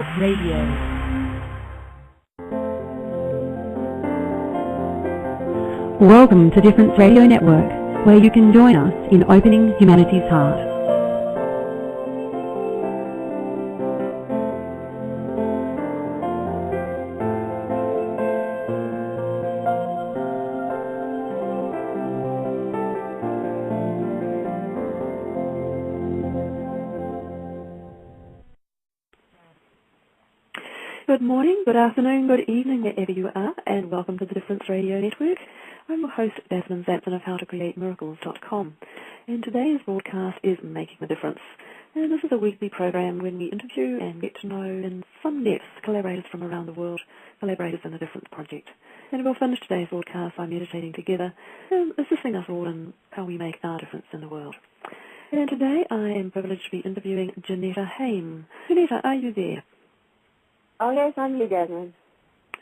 Radio. Welcome to Difference Radio Network, where you can join us in opening humanity's heart. Good morning, good afternoon, good evening, wherever you are, and welcome to the Difference Radio Network. I'm your host, Desmond Sampson of HowToCreateMiracles.com, and today's broadcast is Making a Difference. And this is a weekly program when we interview and get to know in some depth collaborators from around the world, collaborators in the Difference Project. And we'll finish today's broadcast by meditating together and assisting us all in how we make our difference in the world. And today I am privileged to be interviewing Janetta Haim. Janetta, are you there? Oh, yes, I'm here, Desmond.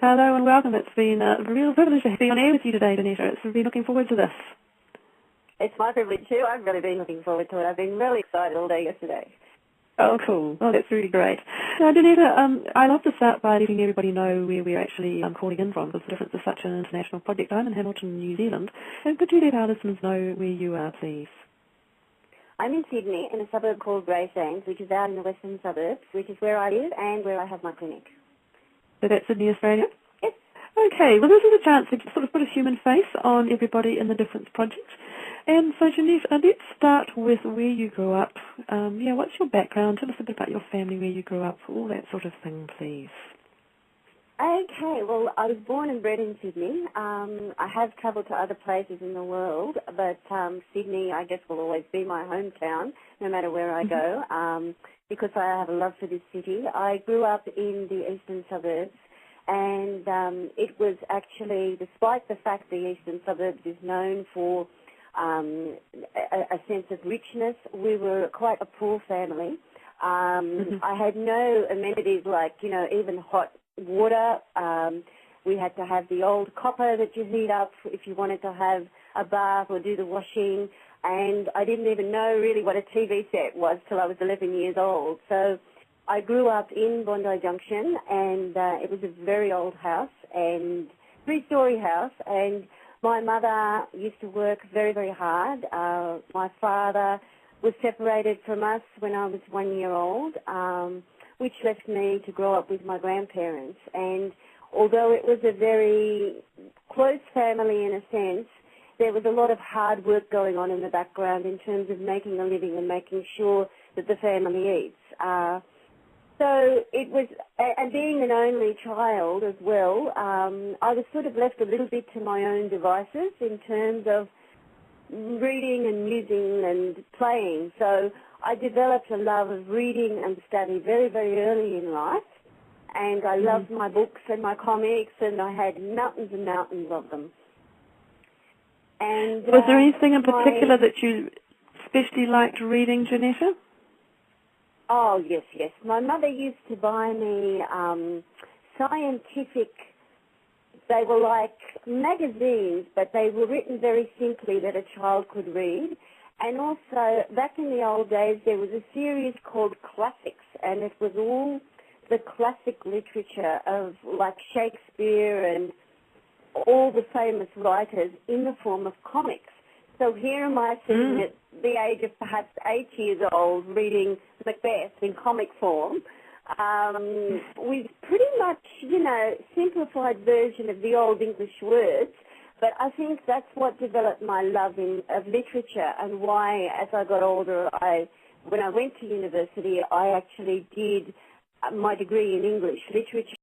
Hello and welcome. It's been a real privilege to be on air with you today, Janetta. It's been looking forward to this. It's my privilege too. I've really been looking forward to it. I've been really excited all day yesterday. Oh, cool. Oh, that's really great. Now, Janetta, I love to start by letting everybody know where we're actually calling in from, because the Difference is such an international project. I'm in Hamilton, New Zealand. And could you let our listeners know where you are, please? I'm in Sydney, in a suburb called Greystanes, which is out in the western suburbs, which is where I live and where I have my clinic. So that's Sydney, Australia? Yes. Okay, well, this is a chance to sort of put a human face on everybody in the Difference Project. And so, Janetta, let's start with where you grew up. What's your background? Tell us a bit about your family, where you grew up, all that sort of thing, please. Okay, well, I was born and bred in Sydney. I have travelled to other places in the world, but Sydney, I guess, will always be my hometown, no matter where I go, because I have a love for this city. I grew up in the eastern suburbs, and it was actually, despite the fact the eastern suburbs is known for a sense of richness, we were quite a poor family. I had no amenities like, even hot water. We had to have the old copper that you heat up if you wanted to have a bath or do the washing, and I didn't even know really what a TV set was till I was 11 years old. So I grew up in Bondi Junction, and it was a very old house, and three-story house, and my mother used to work very, very hard. My father was separated from us when I was 1 year old, which left me to grow up with my grandparents. And although it was a very close family in a sense, there was a lot of hard work going on in the background in terms of making a living and making sure that the family eats. So it was, and being an only child as well, I was sort of left a little bit to my own devices in terms of reading and musing and playing. So I developed a love of reading and study very, very early in life, and I loved my books and my comics, and I had mountains and mountains of them. And was there anything in particular that you especially liked reading, Janetta? Oh, yes, yes. My mother used to buy me scientific, they were like magazines, but they were written very simply that a child could read. And also, back in the old days, there was a series called Classics, and it was all the classic literature of, like, Shakespeare and all the famous writers in the form of comics. So here am I sitting at the age of perhaps 8 years old reading Macbeth in comic form, with pretty much, simplified version of the old English words. But I think that's what developed my love of literature, and why, as I got older, when I went to university, I actually did my degree in English literature